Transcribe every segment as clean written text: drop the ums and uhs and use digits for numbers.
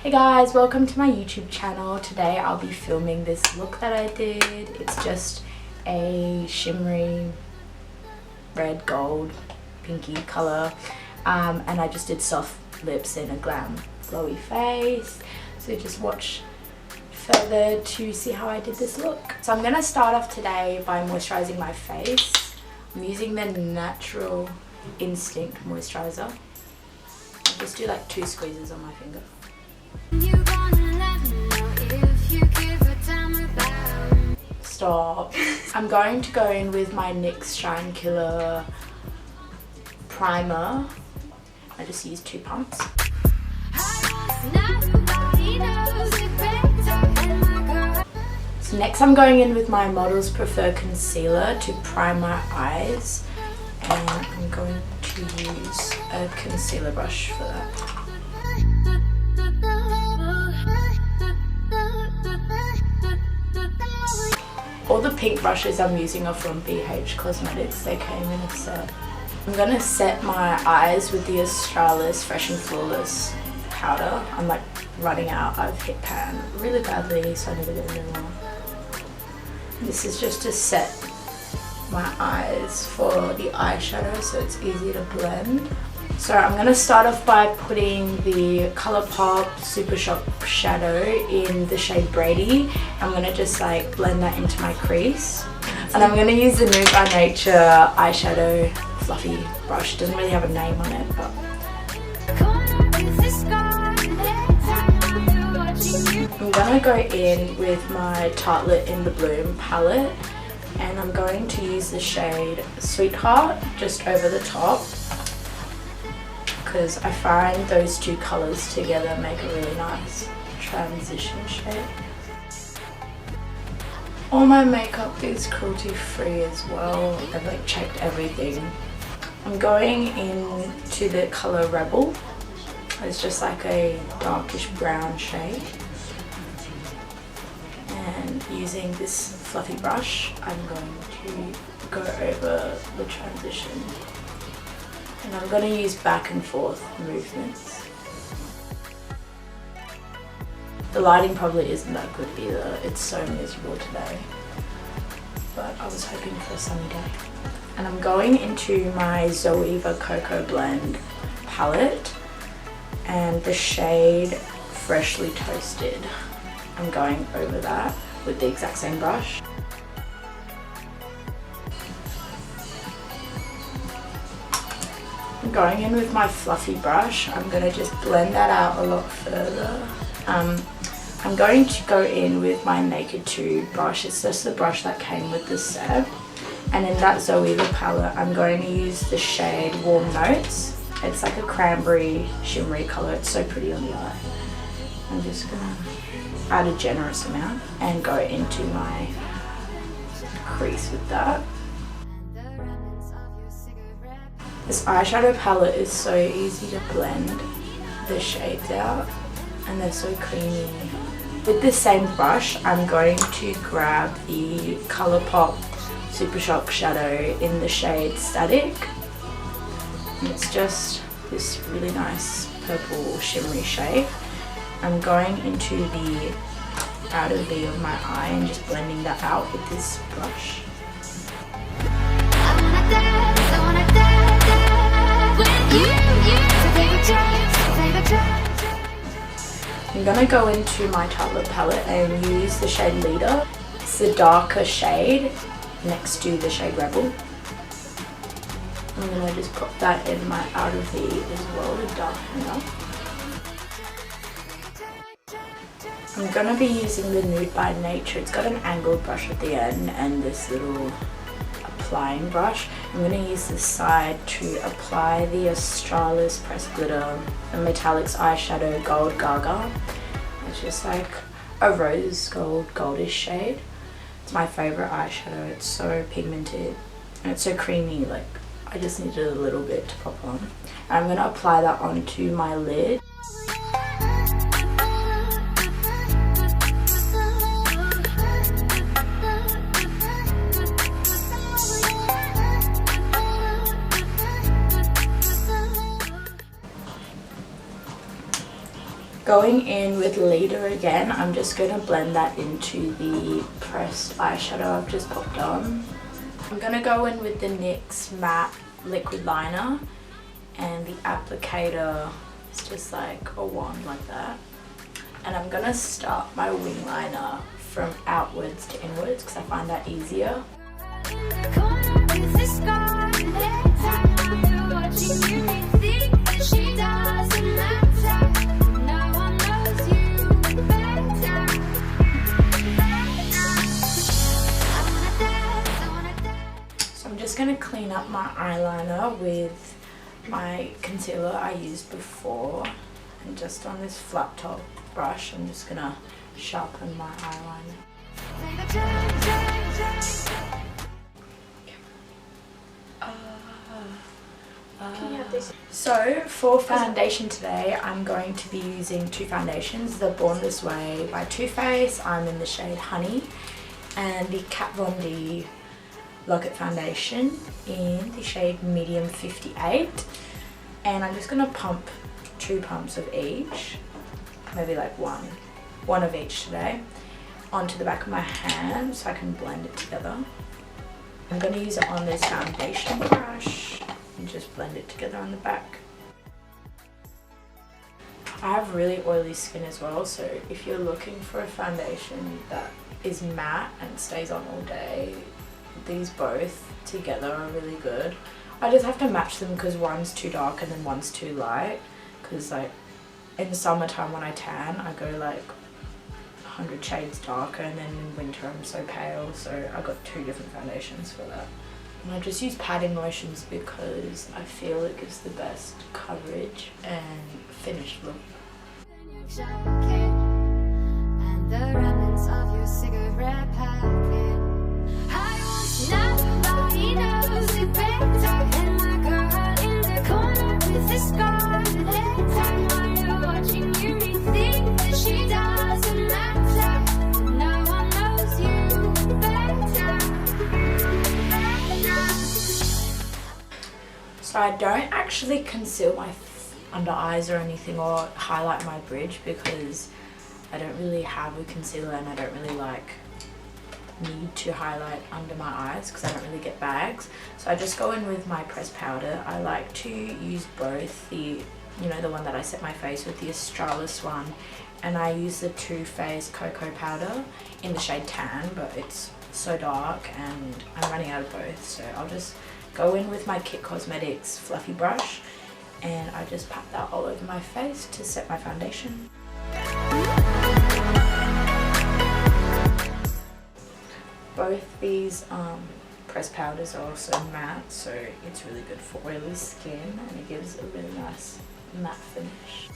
Hey guys, welcome to my YouTube channel. Today I'll be filming this look that I did. It's just a shimmery red, gold, pinky colour, and I just did soft lips and a glam glowy face. So just watch further to see how I did this look. So I'm going to start off today by moisturising my face. I'm using the Natural Instinct moisturiser. I'll just do like 2 squeezes on my finger. Stop. I'm going to go in with my NYX Shine Killer primer. I just used 2 pumps. So next I'm going in with my Models Prefer concealer to prime my eyes, and I'm going to use a concealer brush for that. All the pink brushes I'm using are from BH Cosmetics. They came in a set. I'm going to set my eyes with the Australis Fresh and Flawless powder. I'm like running out. I've hit pan really badly, so I need to get a new one. This is just to set my eyes for the eyeshadow so it's easy to blend. So I'm going to start off by putting the ColourPop Super Shock shadow in the shade Brady. I'm going to just like blend that into my crease. And I'm going to use the Nude by Nature eyeshadow fluffy brush. It doesn't really have a name on it, but I'm going to go in with my Tartlette in the Bloom palette, and I'm going to use the shade Sweetheart just over the top, because I find those 2 colours together make a really nice transition shade. All my makeup is cruelty-free as well. I've like checked everything. I'm going into the colour Rebel. It's just like a darkish brown shade. And using this fluffy brush, I'm going to go over the transition. And I'm going to use back and forth movements. The lighting probably isn't that good either. It's so miserable today. But I was hoping for a sunny day. And I'm going into my Zoeva Cocoa Blend palette and the shade Freshly Toasted. I'm going over that with the exact same brush. Going in with my fluffy brush, I'm going to just blend that out a lot further. I'm going to go in with my Naked 2 brush. It's just the brush that came with the set. And in that Zoeva palette, I'm going to use the shade Warm Notes. It's like a cranberry shimmery colour. It's so pretty on the eye. I'm just going to add a generous amount and go into my crease with that. This eyeshadow palette is so easy to blend the shades out, and they're so creamy. With this same brush, I'm going to grab the ColourPop Super Shock shadow in the shade Static. And it's just this really nice purple shimmery shade. I'm going into the outer V of my eye and just blending that out with this brush. I'm going to go into my Tartlette palette and use the shade Leader. It's the darker shade next to the shade Rebel. I'm going to just put that in my outer V as well to darken it up. I'm going to be using the Nude by Nature. It's got an angled brush at the end and this little applying brush. I'm going to use this side to apply the Australis Press Glitter, the Metallix eyeshadow Gold Gaga. It's just like a rose gold, goldish shade. It's my favourite eyeshadow. It's so pigmented and it's so creamy. Like, I just needed a little bit to pop on. I'm going to apply that onto my lid. Going in with Leader again, I'm just going to blend that into the pressed eyeshadow I've just popped on. I'm going to go in with the NYX matte liquid liner, and the applicator is just like a wand like that. And I'm going to start my wing liner from outwards to inwards because I find that easier. So I'm just going to clean up my eyeliner with my concealer I used before, and just on this flat top brush I'm just going to sharpen my eyeliner. So for foundation today, I'm going to be using two foundations. The Born This Way by Too Faced, I'm in the shade Honey, and the Kat Von D Lock-It foundation in the shade Medium 58. And I'm just going to pump 2 pumps of each, maybe like one of each today, onto the back of my hand so I can blend it together. I'm going to use it on this foundation brush and just blend it together on the back. I have really oily skin as well, so if you're looking for a foundation that is matte and stays on all day, these both together are really good. I just have to match them because one's too dark and then one's too light, because like in the summertime when I tan I go like 100 shades darker, and then in winter I'm so pale, so I got 2 different foundations for that. And I just use patting lotions because I feel it gives the best coverage and finished look. And the remnants of your cigarette packet. Nobody knows it better than my girl in the corner with the scarlet letter. While you're watching, you rethink that she doesn't matter. No one knows you better. So I don't actually conceal my under eyes or anything, or highlight my bridge, because I don't really have a concealer and I don't really need to highlight under my eyes because I don't really get bags. So I just go in with my pressed powder. I like to use both the, the one that I set my face with, the Australis one, and I use the Too Faced cocoa powder in the shade Tan, but it's so dark and I'm running out of both, so I'll just go in with my Kit Cosmetics fluffy brush and I just pat that all over my face to set my foundation. Both these pressed powders are also matte, so it's really good for oily skin and it gives a really nice matte finish.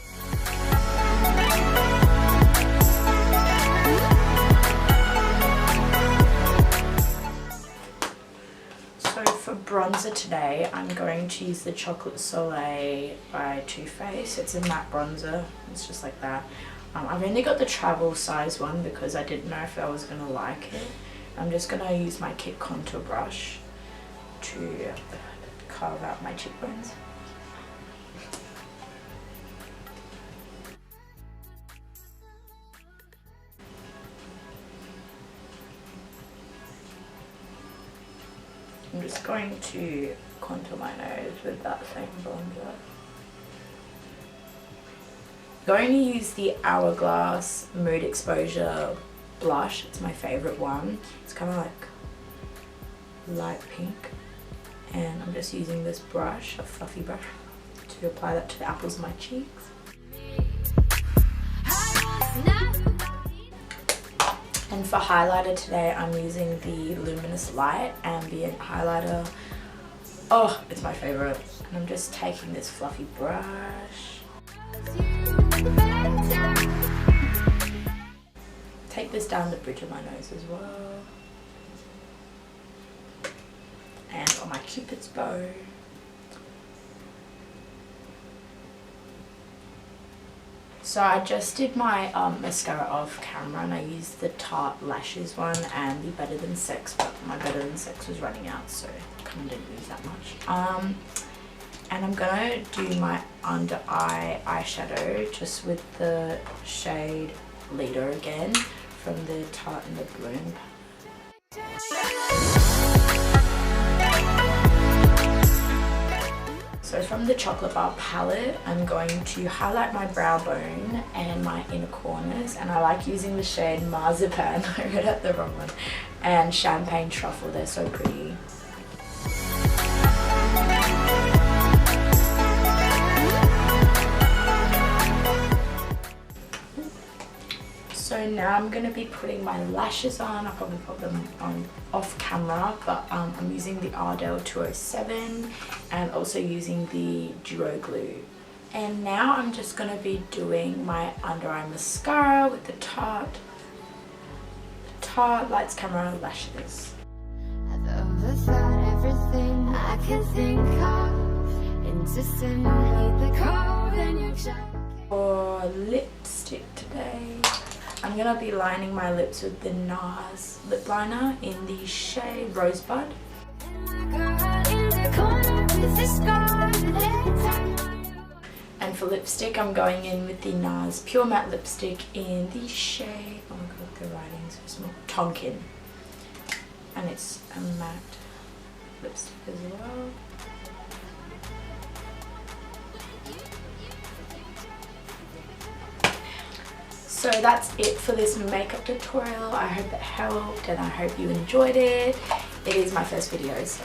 So for bronzer today, I'm going to use the Chocolate Solei by Too Faced. It's a matte bronzer, it's just like that. I've only got the travel size one because I didn't know if I was going to like it. I'm just going to use my Kit contour brush to carve out my cheekbones. I'm just going to contour my nose with that same bronzer. I'm going to use the Hourglass Mood Exposure blush. It's my favorite one. It's kind of like light pink, and I'm just using this brush, a fluffy brush, to apply that to the apples of my cheeks. And for highlighter today, I'm using the Luminous Light Ambient highlighter. Oh, it's my favorite. And I'm just taking this fluffy brush. Take this down the bridge of my nose as well. And on my Cupid's bow. So I just did my mascara off camera, and I used the Tarte Lashes one and the Better Than Sex, but my Better Than Sex was running out, so I kind of didn't use that much. And I'm gonna do my under eye eyeshadow just with the shade Leader again from the Tarte and the Bloom. So from the Chocolate Bar palette, I'm going to highlight my brow bone and my inner corners, and I like using the shade Marzipan, I read out the wrong one, and Champagne Truffle, they're so pretty. So now I'm going to be putting my lashes on. I'll probably put them on off camera, but I'm using the Ardell 207 and also using the Duo Glue. And now I'm just going to be doing my under eye mascara with the Tarte Lights Camera Lashes. I've overthought everything I can think of, insistently the cold in your jacket. For lipstick today, I'm going to be lining my lips with the Nars lip liner in the shade Rosebud. And for lipstick, I'm going in with the Nars Pure Matte Lipstick in the shade, oh my god, the writing's so small, Tonkin. And it's a matte lipstick as well. So that's it for this makeup tutorial. I hope it helped and I hope you enjoyed it. It is my first video, so